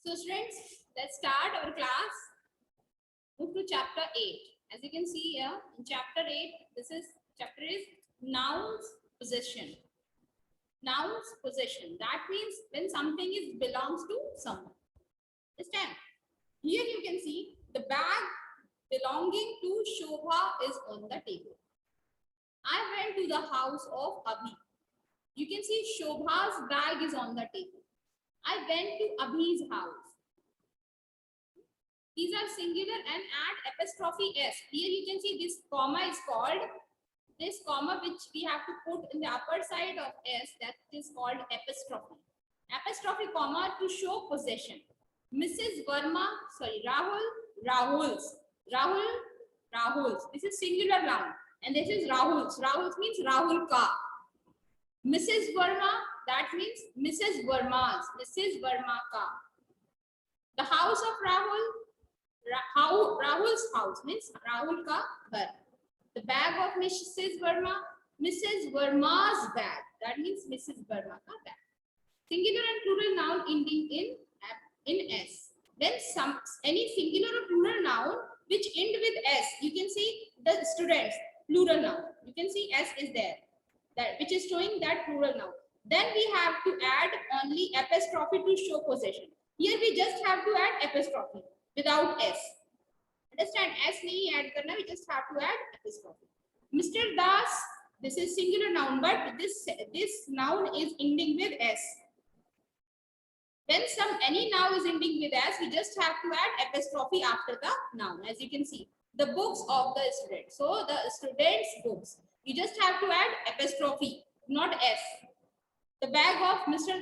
So students, let's start our class. Move to chapter 8. As you can see here, in chapter 8, chapter is nouns possession. Nouns possession. That means when something belongs to someone. Understand? Here you can see the bag belonging to Shobha is on the table. I went to the house of Abhi. You can see Shobha's bag is on the table. I went to Abhi's house. These are singular and add apostrophe s. Here you can see this comma is called, this comma which we have to put in the upper side of s, that is called apostrophe. Apostrophe comma to show possession. Mrs. Verma, sorry, Rahuls. This is singular noun. And this is Rahuls. Rahuls means Rahul ka. Mrs. Verma, that means Mrs. Verma's. Mrs. Verma ka. The house of Rahul's house means Rahul ka ghar. The bag of Mrs. Verma, Mrs. Verma's bag. That means Mrs. Verma ka bag. Singular and plural noun ending in s. Then any singular or plural noun which end with s. You can see the students plural noun. You can see s is there, that which is showing that plural noun. Then we have to add only apostrophe to show possession. Here we just have to add apostrophe without s. Understand? S nahi add karna, we just have to add apostrophe. Mr. Das, this is singular noun, but this noun is ending with s. When any noun is ending with s, we just have to add apostrophe after the noun. As you can see, the books of the student. So the student's books. You just have to add apostrophe, not s. The bag of Mr.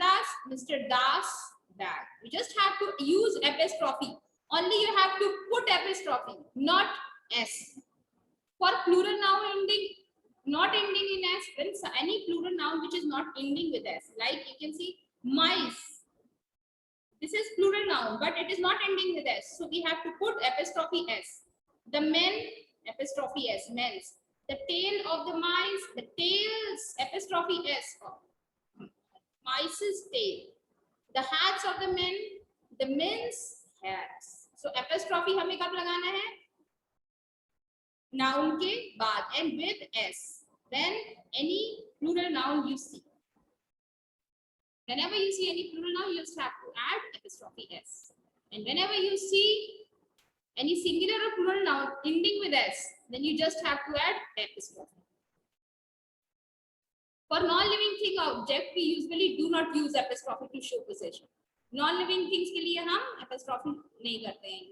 Das bag. You just have to use apostrophe. Only you have to put apostrophe, not s. For plural noun ending, not ending in s, when any plural noun which is not ending with s, like you can see mice. This is plural noun, but it is not ending with s, so we have to put apostrophe s. The men, apostrophe s, men's. The tail of the mice, the tails, apostrophe s. Mice's tail. The hats of the men, the men's hats. So apostrophe हमें कब लगाना है? Noun के बाद and with s. Then any plural noun you see. Whenever you see any plural noun, you just have to add apostrophe s. And whenever you see any singular or plural noun ending with s, then you just have to add apostrophe. For non-living thing object, we usually do not use apostrophe to show possession. Non-living things के लिए हम apostrophe नहीं करते हैं.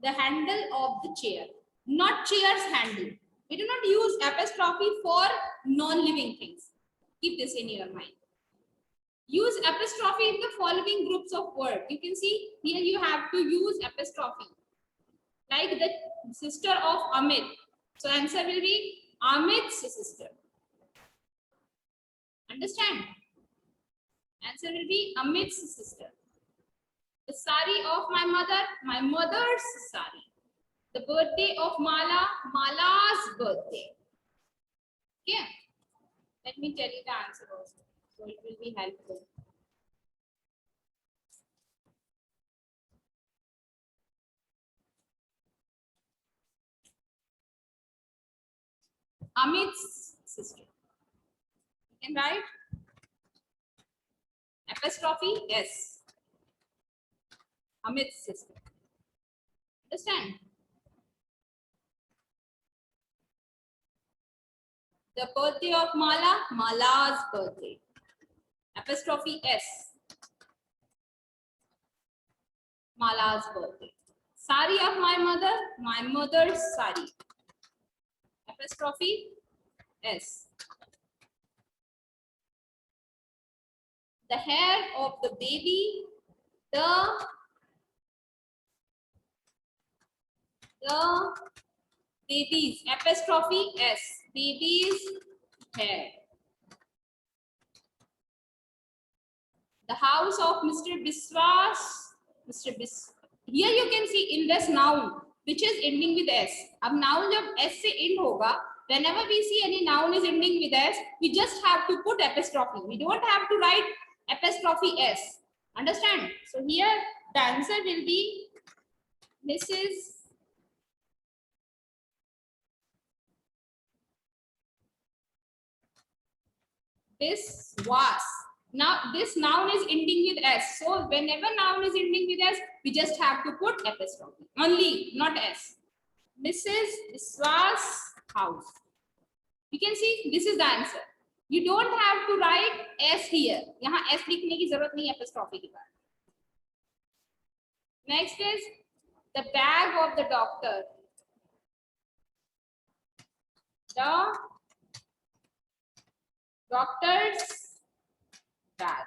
The handle of the chair, not chair's handle. We do not use apostrophe for non-living things. Keep this in your mind. Use apostrophe in the following groups of words. You can see here you have to use apostrophe. Like the sister of Amit. So answer will be Amit's sister. Understand? Answer will be Amit's sister. The sari of my mother, my mother's sari. The birthday of Mala, Mala's birthday. Okay? Let me tell you the answer also, so it will be helpful. Amit's sister. You can write apostrophe s. Amit's sister. Understand? The birthday of Mala, Mala's birthday. Apostrophe s. Mala's birthday. Sari of my mother, my mother's sari. Apostrophe s. The hair of the baby, the baby's, apostrophe s. Baby's hair. The house of Mr. Biswas. Here you can see in this noun which is ending with s. अब noun जब s से end होगा, whenever we see any noun is ending with s, we just have to put apostrophe. We don't have to write apostrophe s. Understand? So here the answer will be Mrs. This was. Now this noun is ending with S. So whenever noun is ending with S, we just have to put apostrophe. Only, not S. Mrs. Biswas house. You can see this is the answer. You don't have to write S here. यहाँ S लिखने की जरूरत नहीं है apostrophe के बाद. Next is the bag of the doctor. The doctor's bag.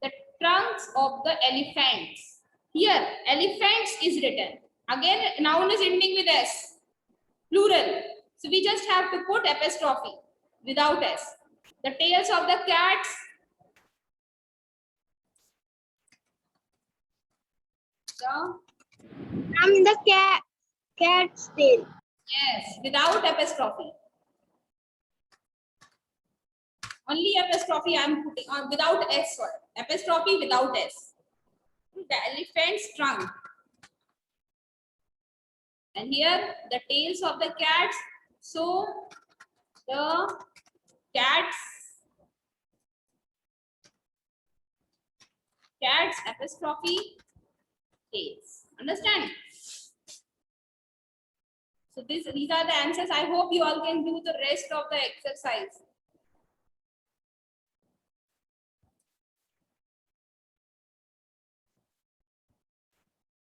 The trunks of the elephants. Here, elephants is written. Again, noun is ending with S. Plural. So we just have to put apostrophe without S. The tails of the cats. The cat's tail. Yes, without apostrophe. Only apostrophe I am putting on without S. Sorry. Apostrophe without S. The elephant's trunk. And here the tails of the cats. So the cats apostrophe tails. Understand? So these are the answers. I hope you all can do the rest of the exercise.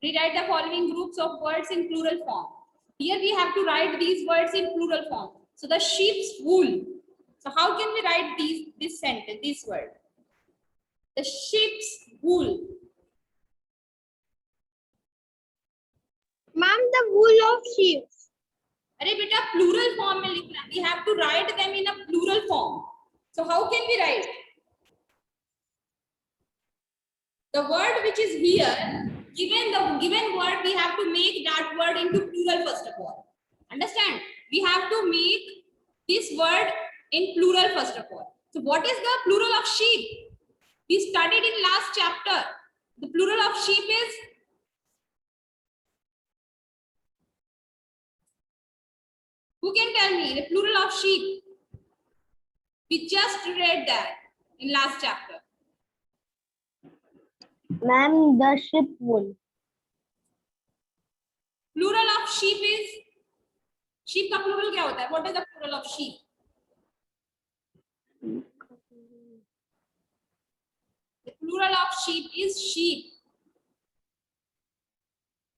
Rewrite the following groups of words in plural form. Here we have to write these words in plural form. So the sheep's wool. So how can we write this sentence, this word? The sheep's wool. Ma'am, the wool of sheep. अरे बेटा plural form में लिखना. We have to write them in a plural form. So how can we write? The word which is here, given the given word, we have to make that word into plural first of all. Understand? We have to make this word in plural first of all. So what is the plural of sheep? We studied in last chapter. The plural of sheep is who can tell me the plural of sheep? We just read that in last chapter. Ma'am, the sheep wool. Plural of sheep is sheep का plural क्या होता है? What is the plural of sheep? The plural of sheep is sheep.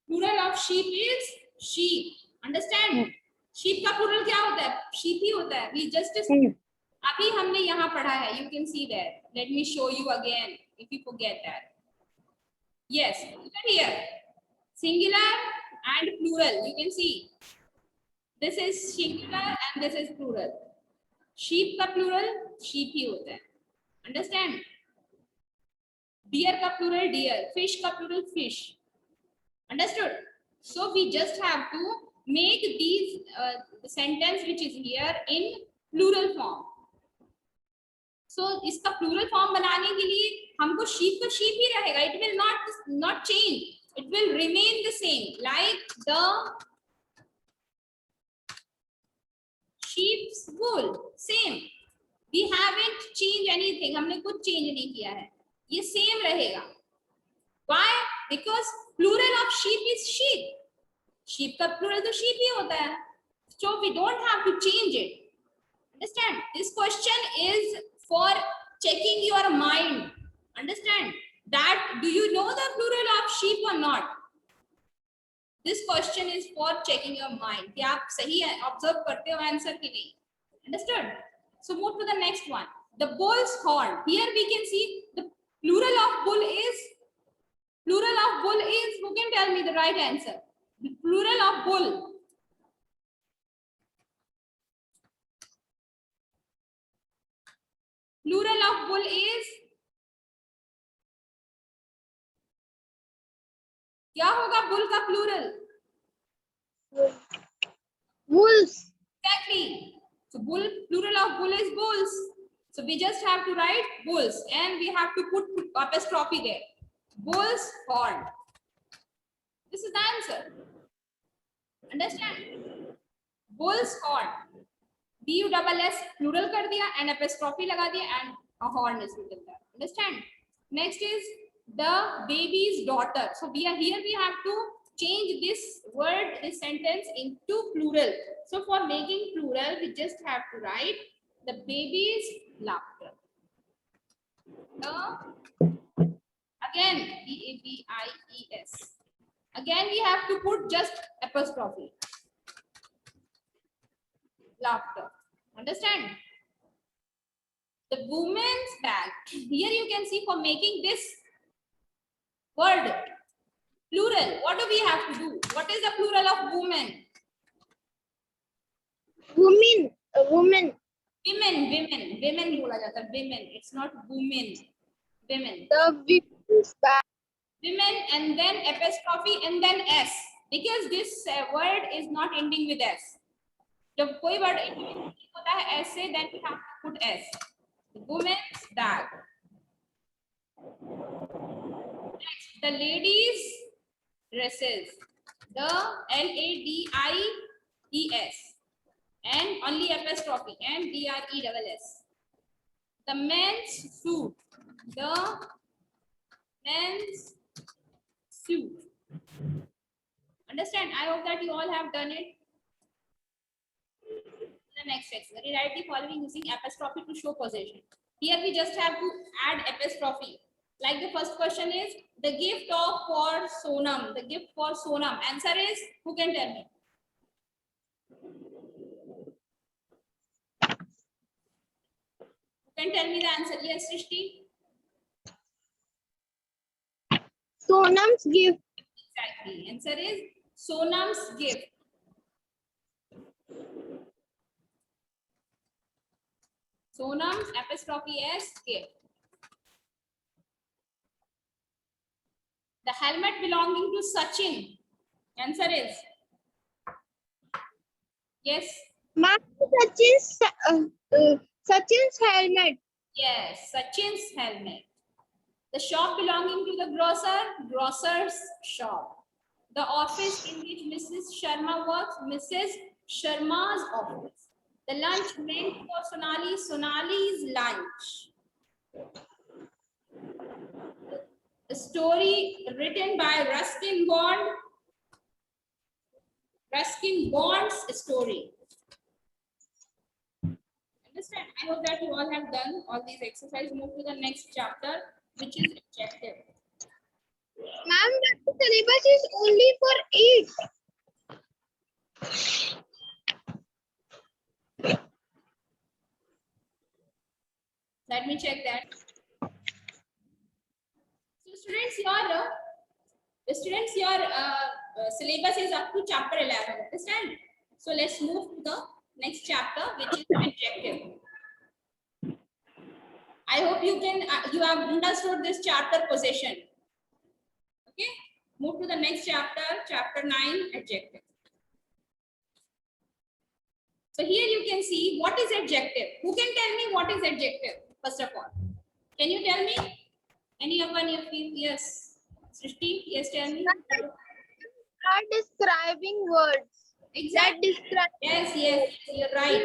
Plural of sheep is sheep. Understand? Sheep का plural क्या होता है? Sheep ही होता है. We just अभी हमने यहाँ पढ़ा है. You can see that. Let me show you again if you forget that. Yes, even here. Singular and plural. You can see. This is singular and this is plural. Sheep का plural sheep ही होता है. Understand? Deer का plural deer. Fish का plural fish. Understood? So we just have to make these sentence which is here in plural form. So इसका plural form बनाने के लिए हमको sheep का sheep ही रहेगा. It will not change. It will remain the same. Like the sheep's wool. Same. We haven't changed anything. हमने कुछ change नहीं किया है. ये same रहेगा. Why? Because plural of sheep is sheep. Sheep का plural तो sheep ही होता है. So we don't have to change it. Understand? This question is for checking your mind. Understand? That do you know the plural of sheep or not? This question is for checking your mind. कि आप सही observe करते हो answer कि नहीं? Understood? So move to the next one. The bull's horn. Here we can see the plural of bull is. Plural of bull is. Who can tell me the right answer? The plural of bull. Plural of bull is. क्या होगा bull का plural? Wolves. Exactly. So bull, plural of bull is bulls. So we just have to write bulls and we have to put apostrophe there. Bull's horn. This is the answer. Understand? Bull's horn. BUSS plural कर दिया and apostrophe लगा दिया and a horn is written there. Understand? Next is the baby's daughter. So we are here. We have to change this word, this sentence into plural. So for making plural, we just have to write the baby's laughter. Again, BABIES. Again, we have to put just apostrophe. Laughter. Understand? The woman's bag. Here you can see for making this word plural, what do we have to do? What is the plural of woman? Women. Women. Women बोला जाता है. Women. It's not women. Women. The women's bag. Women and then apostrophe and then S. Because this word is not ending with S. जब कोई word ending होता है S से, then we have to put S. Women's bag. Next, the ladies' dresses. The LADIES. And only apostrophe and DRESS. The men's suit. The men's suit. Understand? I hope that you all have done it. The next section. Rewrite the following using apostrophe to show possession. Here we just have to add apostrophe. Like the first question is the gift of for Sonam. The gift for Sonam. Answer is, who can tell me? Who can tell me the answer? Yes, Srishti. Sonam's gift. Exactly. Answer is Sonam's gift. Sonam's apostrophe S gift. The helmet belonging to Sachin. Answer is yes. Ma'am, Sachin's helmet. Yes, Sachin's helmet. The shop belonging to the grocer's shop. The office in which Mrs. Sharma works, Mrs. Sharma's office. The lunch meant for Sonali's lunch. A story written by Ruskin Bond's story. Understand? I hope that you all have done all these exercises. Move to the next chapter, which is adjective. Ma'am, the syllabus is only for 8. Let me check that. So students, your syllabus is up to chapter 11. Understand? So let's move to the next chapter, which is adjective. I hope you have understood this chapter possession. Okay, move to the next chapter, chapter 9, adjective. So here you can see what is adjective. Who can tell me what is adjective? First of all, can you tell me? Any of one of you? Yes. Srishti, yes, tell me. Are describing words. Exactly. That describe. Yes, you're right.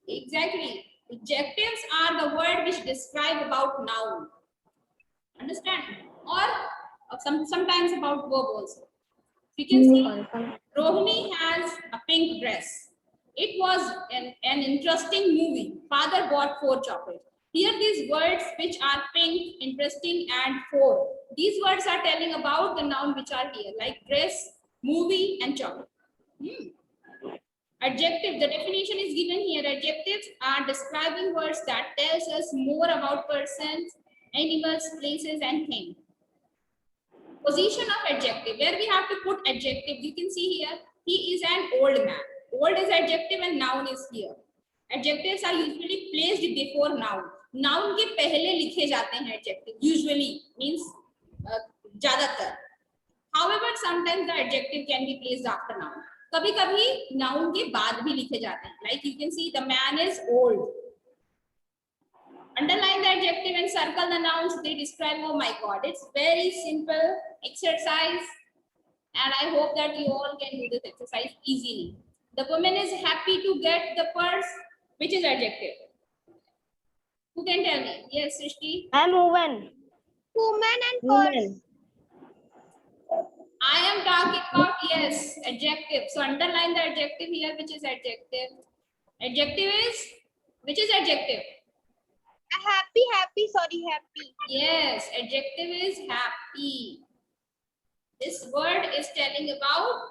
Exactly. Adjectives are the word which describe about noun. Understand? Or sometimes about verb also. You can see Rohini has a pink dress. It was an interesting movie. Father bought 4 chocolates. Here these words which are pink, interesting and 4. These words are telling about the noun which are here, like dress, movie and chocolate. Adjective, the definition is given here. Adjectives are describing words that tells us more about persons, animals, places and things. Position of adjective, where we have to put adjective. You can see here, he is an old man. Old is adjective and noun is here. Adjectives are usually placed before noun. Noun के पहले लिखे जाते हैं adjective. Usually means ज़्यादातर. However, sometimes the adjective can be placed after noun. कभी-कभी noun के बाद भी लिखे जाते हैं. Like you can see, the man is old. Underline the adjective and circle the nouns they describe. Oh my God, it's very simple exercise. And I hope that you all can do this exercise easily. The woman is happy to get the purse. Which is adjective? Who can tell me? Yes, Srishti. I'm woman. Woman and purse. I am talking about, yes, adjective. So underline the adjective here, which is adjective. Adjective is, which is adjective? Happy. Yes, adjective is happy. This word is telling about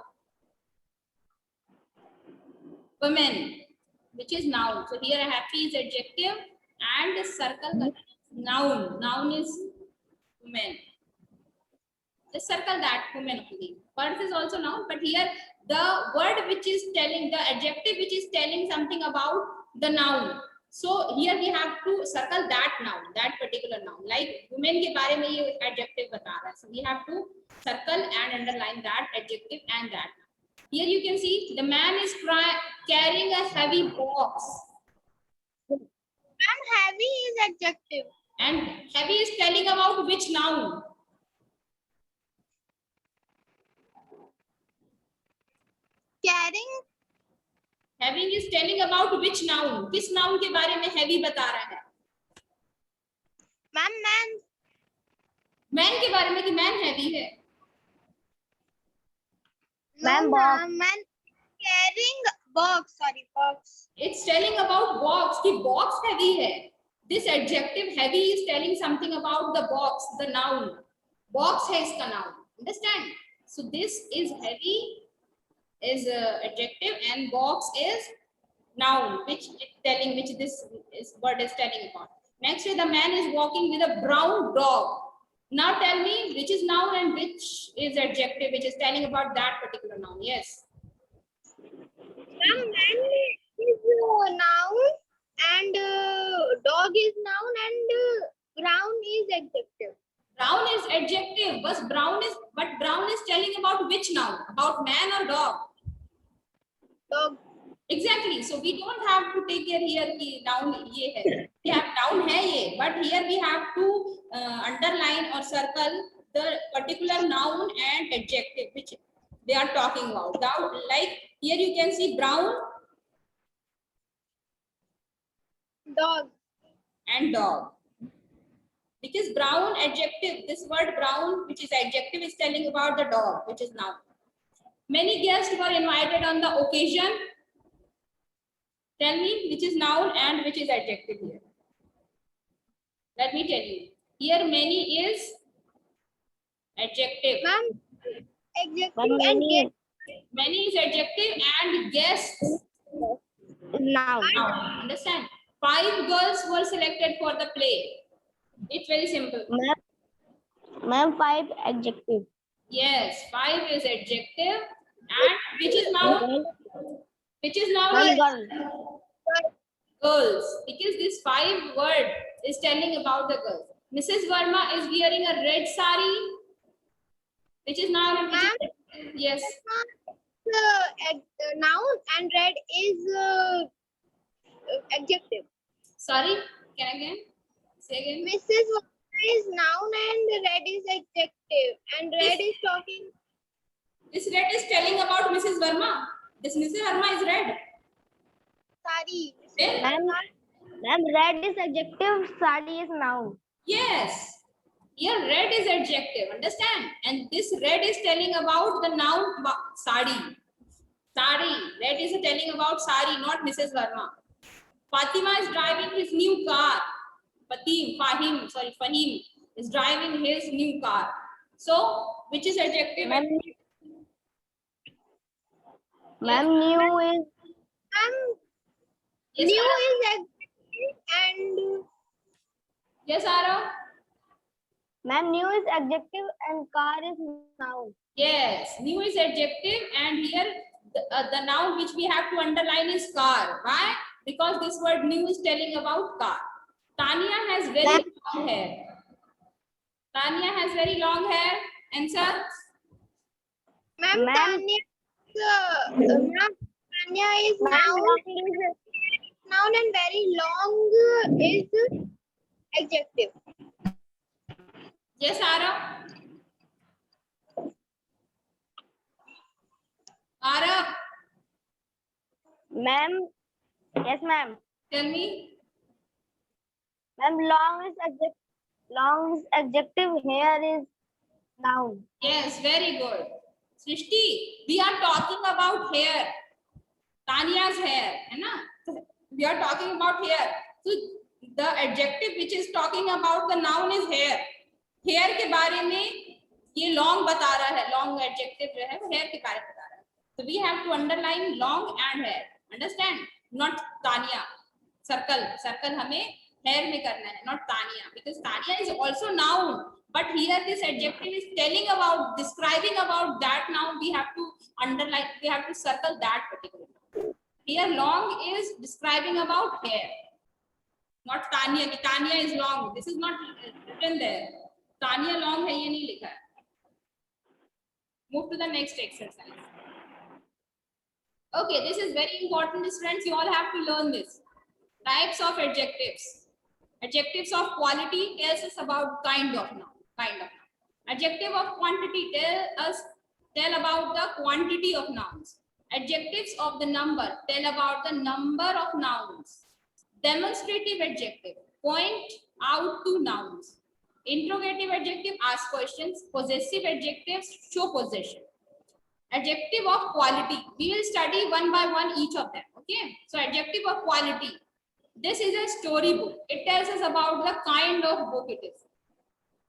women, which is noun. So here happy is adjective and circle the noun. Noun is women. Just circle that women only. Purse is also noun, but here the word which is telling, the adjective which is telling something about the noun. So here we have to circle that noun, that particular noun. Like women के बारे में ये adjective बता रहा है. So we have to circle and underline that adjective and that noun. Here you can see the man is carrying a heavy box. Ma'am, heavy is adjective. And heavy is telling about which noun? Carrying. Having is telling about which noun? किस noun के बारे में heavy बता रहा है? Ma'am, man. Man के बारे में कि man heavy है? No, box. man. Carrying box. Box. It's telling about box कि box heavy है. This adjective heavy is telling something about the box, the noun. Box है इसका noun. Understand? So this is heavy is adjective and box is noun, which this word is telling about. Next, the man is walking with a brown dog. Now tell me which is noun and which is adjective, which is telling about that particular noun. Yes. Ma'am, man is noun and dog is noun and brown is adjective. Brown is adjective, but brown is telling about which noun? About man or dog? Dog. Exactly. So we don't have to take care here कि noun ये है. We have noun है ये, but here we have to underline or circle the particular noun and adjective which they are talking about. Now, like here you can see brown Dog. and dog. Because brown adjective, this word brown, which is adjective, is telling about the dog, which is noun. Many guests were invited on the occasion. Tell me which is noun and which is adjective here. Let me tell you. Here many is adjective. Ma'am, adjective Ma'am, and many Many is adjective and guests noun. noun. Understand? 5 girls were selected for the play. It's very simple. Ma'am, 5 adjective. Yes, 5 is adjective and which is noun? Which is noun? One girl. Girls. Because this 5 word is telling about the girls. Mrs. Verma is wearing a red sari. Which is noun and which is yes. Noun and red is adjective. Sorry, can I again? Say again. Mrs. is noun and red is adjective. And red is talking. This red is telling about Mrs. Verma. This Mrs. Verma is red. Sari. Eh? Ma'am, red is adjective, sari is noun. Yes. Here red is adjective. Understand? And this red is telling about the noun sari. Sari. Red is telling about sari, not Mrs. Verma. Fatima is driving his new car. Fahim is driving his new car. So, which is adjective? Ma'am, new is Yes, New Ara? is adjective and Yes, Ara? ma'am, new is adjective and car is noun. Yes, new is adjective and here the noun which we have to underline is car. Why? Because this word new is telling about car. Tanya has very long hair. Tanya has very long hair. Answer? Ma'am, Ma'am. Tanya is noun and very long is adjective. Yes, Arav. Arav, Ma'am, yes, ma'am. tell me. Ma'am, long is adjective, hair is noun. Yes, very good. Srishti, we are talking about hair. Tanya's hair, है ना? We are talking about hair. So the adjective which is talking about the noun is hair. Hair के बारे में ये long बता रहा है. Long adjective जो है वो hair के बारे में बता रहा है. So we have to underline long and hair. Understand? Not Tanya. Circle हमें hair में करना है, not Tanya, because Tanya is also noun. But here this adjective is telling about, describing about that noun. We have to underline, we have to circle that particular noun. Here long is describing about hair, not Tanya. Tanya is long. This is not written there. Tanya long है, ये नहीं लिखा है. Move to the next exercise. Okay, this is very important, students. You all have to learn this. Types of adjectives. Adjectives of quality tells us about kind of noun. Adjective of quantity tell about the quantity of nouns. Adjectives of the number tell about the number of nouns. Demonstrative adjective point out to nouns. Interrogative adjective ask questions. Possessive adjectives show possession. Adjective of quality, we will study one by one each of them. Okay, so adjective of quality, this is a story book. It tells us about the kind of book it is.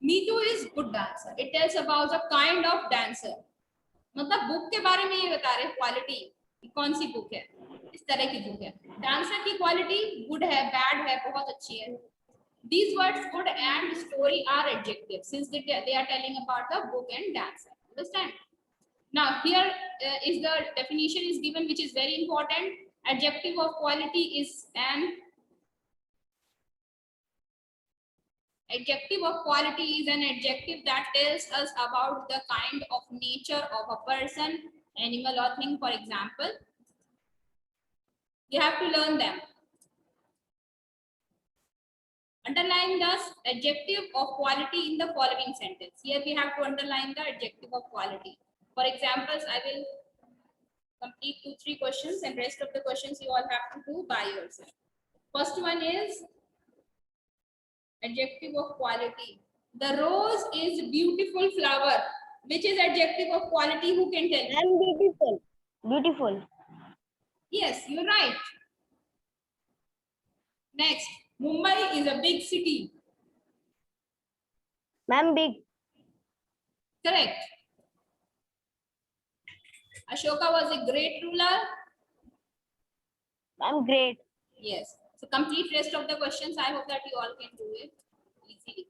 Neetu is good dancer. It tells about the kind of dancer. मतलब book के बारे में ये बता रहे quality, कौन सी book है, इस तरह की बुक है. डांसर की क्वालिटी गुड है, बैड है, बहुत अच्छी है. These words good and story are adjectives since they are telling about the book and dancer. Understand? Now here is the definition is given, which is very important. Adjective of quality is an adjective of quality is an adjective that tells us about the kind of nature of a person, animal or thing. For example, you have to learn them. Underline the adjective of quality in the following sentence. Here we have to underline the adjective of quality. For examples, I will complete 2-3 questions and rest of the questions you all have to do by yourself. First one is adjective of quality. The rose is beautiful flower. Which is adjective of quality? Who can tell me? Ma'am, beautiful. Beautiful. Yes, you're right. Next, Mumbai is a big city. Ma'am, big. Correct. Ashoka was a great ruler. Ma'am, great. Yes. So complete rest of the questions. I hope that you all can do it easily.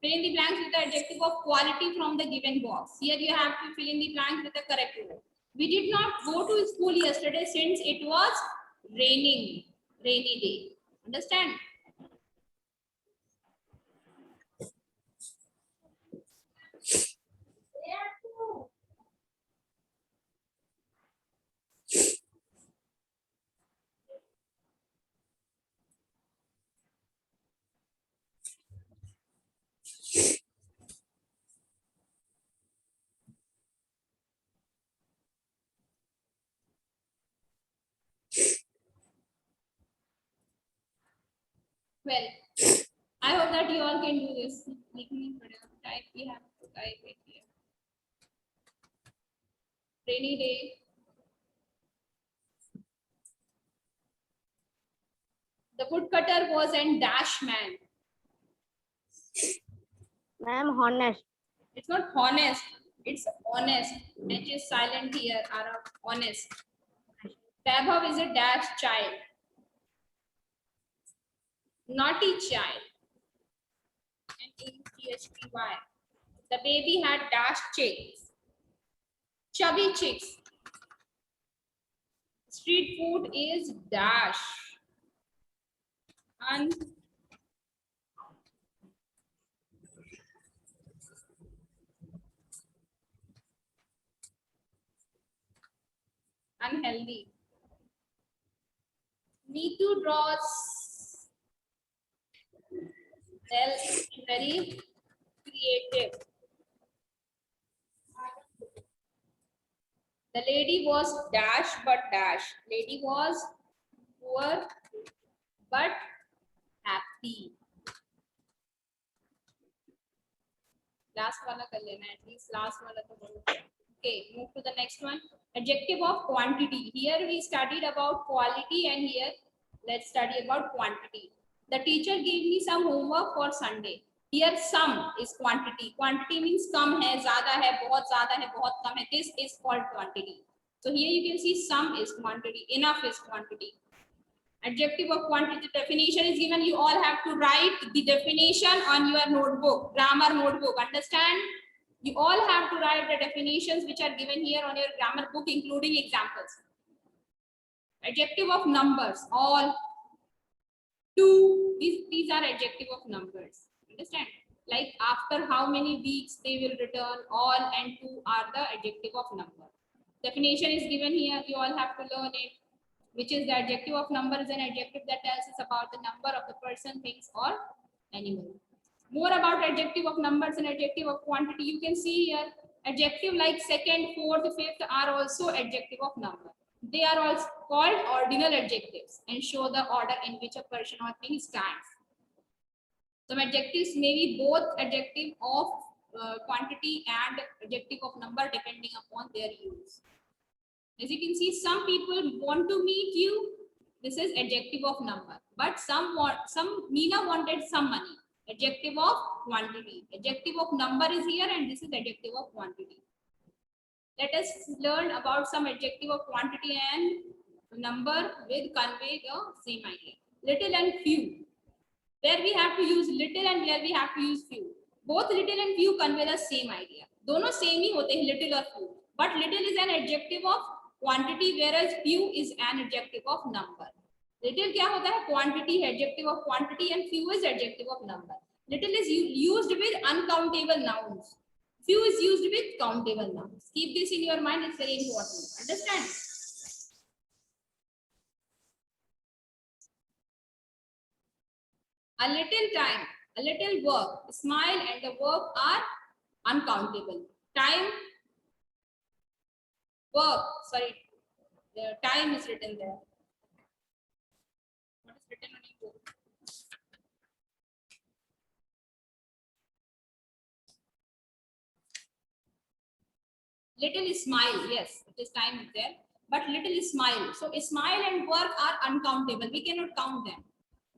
Fill in the blanks with the adjective of quality from the given box. Here you have to fill in the blanks with the correct word. We did not go to school yesterday since it was rainy day. Understand? Well, I hope that you all can do this. Type, we have to type it here. Rainy day. The woodcutter was an dash man. Ma'am, honest. It's not honest, it's honest. H is silent here, Arav, honest. Vaibhav is a dash child. Naughty child. N-A-U-G-H-T-Y. The baby had dash chicks. Chubby chicks. Street food is dash. Unhealthy. Neetu draws L, very creative. The lady was dash but dash. Lady was poor but happy. Last वाला कर लेना, at least last वाला तो बोलो. Okay, move to the next one. Adjective of quantity. Here we studied about quality and here let's study about quantity. The teacher gave me some homework for Sunday. Here some is quantity. Quantity means कम है, ज़्यादा है, बहुत कम है. This is called quantity. So here you can see some is quantity, enough is quantity. Adjective of quantity definition is given. You all have to write the definition on your notebook, grammar notebook. Understand? You all have to write the definitions which are given here on your grammar book, including examples. Adjective of numbers, all, two, these are adjective of numbers. Understand? Like after how many weeks they will return, all and two are the adjective of number. Definition is given here. You all have to learn it. Which is the adjective of number is an adjective that tells us about the number of the person, things, or animal. More about adjective of numbers and adjective of quantity. You can see here adjective like second, fourth, fifth are also adjective of number. They are also called ordinal adjectives and show the order in which a person or thing stands. Some adjectives may be both adjective of quantity and adjective of number depending upon their use. As you can see, some people want to meet you. This is adjective of number. But some Meena wanted some money. Adjective of quantity. Adjective of number is here and this is adjective of quantity. Let us learn about some adjective of quantity and number with convey the same idea. Little and few. Where we have to use little and where we have to use few. Both little and few convey the same idea. दोनों same ही होते हैं, little or few. But little is an adjective of quantity, whereas few is an adjective of number. Little क्या होता है? Quantity है, adjective of quantity, and few is adjective of number. Little is used with uncountable nouns. Few is used with countable nouns. Keep this in your mind, it's very important. Understand? A little time, a little work, smile and the work are uncountable. Time, work, sorry, the time is written there. What is written on your book? Little is smile, yes, it is time is there, but little is smile. So a smile and work are uncountable. We cannot count them.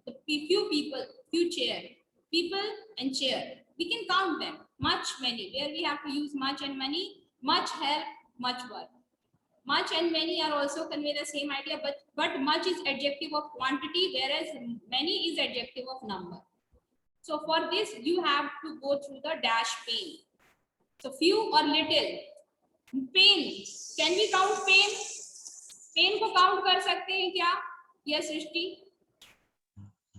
The few people, few chair, people and chair, we can count them. Much, many, where we have to use much and many, much help, much work. Much and many are also convey the same idea, but much is adjective of quantity, whereas many is adjective of number. So for this, you have to go through the dash pane. So few or little. Pain. Can we count pain? Pain को count कर सकते हैं क्या? Yes, Srishti.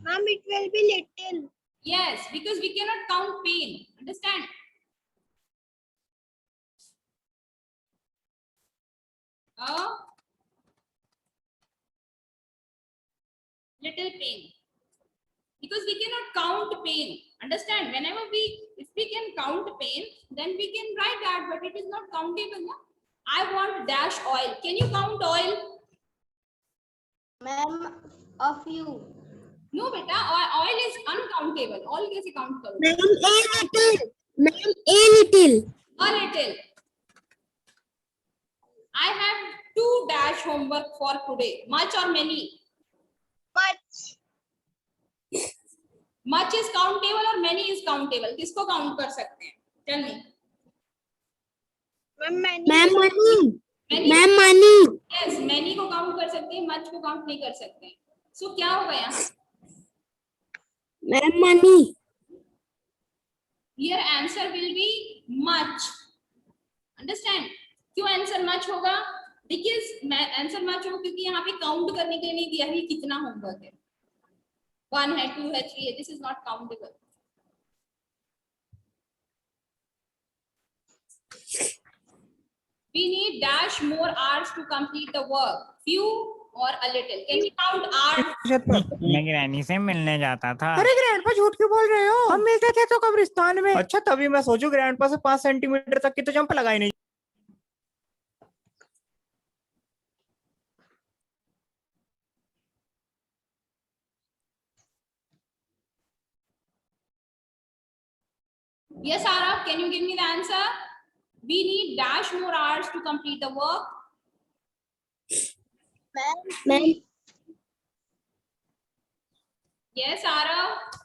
Ma'am, it will be little. Yes, because we cannot count pain. Understand? Little pain. Because we cannot count pain. Understand? Whenever if we can count pain, then we can write that, but it is not countable. No? I want dash oil. Can you count oil? Ma'am, a few. No, beta. Oil is uncountable. Oil कैसे count करो? Ma'am, a little. Ma'am, a little. A little. I have 2 dash homework for today. Much or many? Much. Much is countable or many is countable? किसको count कर सकते हैं? Tell me. Ma'am, many. Ma'am, money. Many. Ma'am, money. Yes, many को count कर सकते हैं, much को count नहीं कर सकते हैं. So क्या होगा यहाँ? Ma'am, money. Here answer will be much. Understand? क्यों answer much होगा? Because answer much होगा क्योंकि यहाँ पे count करने के लिए नहीं दिया है कितना homework है. 1 है, 2 है, 3 है. This is not countable. We need dash more hours to complete the work. Few or a little? Can we count hours? मैं ग्रैनी से मिलने जाता था। अरे ग्रैंडपा झूठ क्यों बोल रहे हो? हम मिलते थे तो कब्रिस्तान में। अच्छा, तभी मैं सोचूं ग्रैंडपा से 5 सेंटीमीटर तक की तो जंप लगाई नहीं। Yes, Arav, can you give me the answer? We need dash more hours to complete the work. Ma'am. Yes, Arav.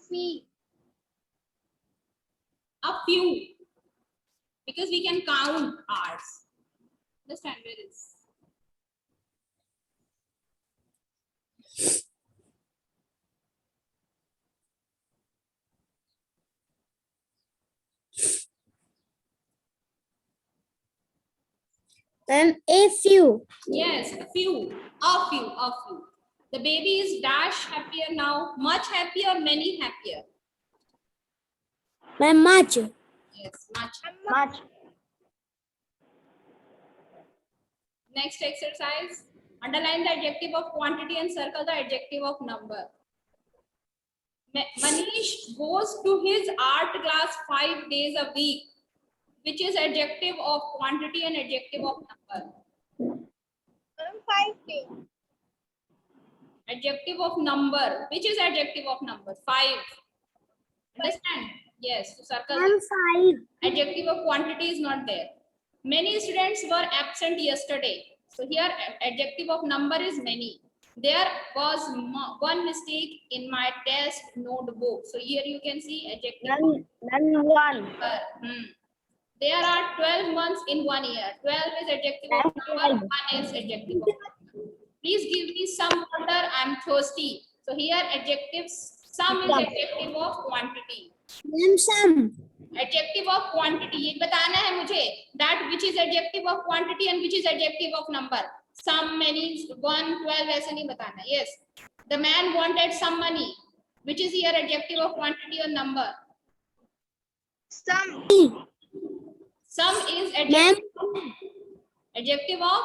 Fee. A few. Because we can count hours. Understand where is? Ma'am, a few. Yes, a few. A few. A few. The baby is dash happier now. Much happier, many happier. Ma'am, much. Yes, much. Much. Next exercise. Underline the adjective of quantity and circle the adjective of number. Manish goes to his art class 5 days a week. Which is adjective of quantity and adjective of number? Ma'am, 5 days. Adjective of number. Which is adjective of number? 5. Understand? Yes. So circle. Ma'am, 5. Adjective of quantity is not there. Many students were absent yesterday. So here adjective of number is many. There was one mistake in my test notebook. So here you can see adjective of Then one. number. There are 12 months in 1 year. 12 is adjective of number. 1 is adjective of number. Please give me some water. I'm thirsty. So here adjectives. Some is adjective of quantity. Ma'am, some. Adjective of quantity. ये बताना है मुझे. That which is adjective of quantity and which is adjective of number. Some, many, 1, 12 ऐसे नहीं बताना. Yes. The man wanted some money. Which is here adjective of quantity or number? Some. Some is Ma'am, adjective of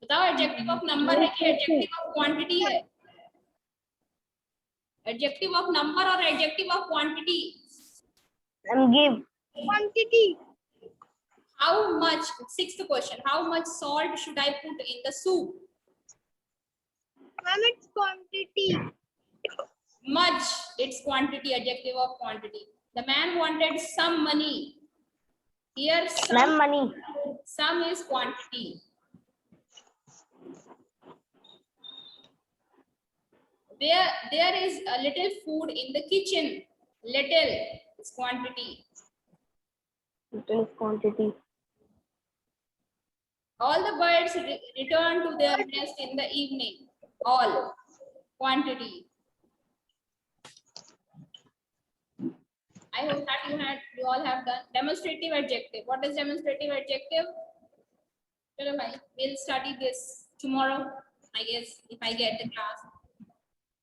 बताओ adjective of number है कि adjective of quantity है? Adjective of number or adjective of quantity? And give. quantity. How much? Sixth question. How much salt should I put in the soup? Ma'am, it's quantity. Much. It's quantity. Adjective of quantity. The man wanted some money. Here Ma'am, money. some is quantity. There is a little food in the kitchen. Little is quantity. Little quantity. All the birds return to their nest in the evening. All quantity. I hope that you all have done. Demonstrative adjective. What is demonstrative adjective? Chalo bhai, we'll study this tomorrow, I guess, if I get the class.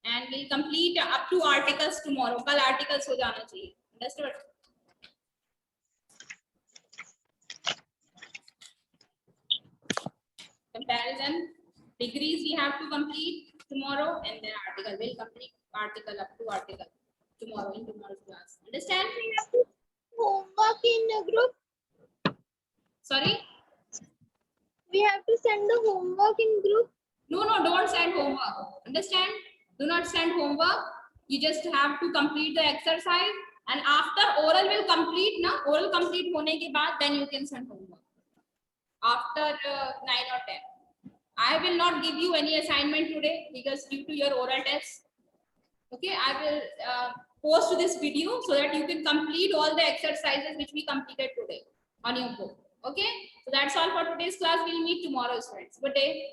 And we'll complete up to articles tomorrow. Kal articles ho jana chahiye. Understood? Comparison. Degrees we have to complete tomorrow, and then article. We'll complete article up to article tomorrow in tomorrow's class. Understand? We have to homework in a group. Sorry? We have to send the homework in group. No, don't send homework. Understand? Do not send homework. You just have to complete the exercise, and after oral will complete, na? Oral complete hone ke baad, then you can send homework. After 9 or 10. I will not give you any assignment today because due to your oral test. Okay, I will post this video so that you can complete all the exercises which we completed today on your book. Okay, so that's all for today's class. We'll meet tomorrow, friends. Good day.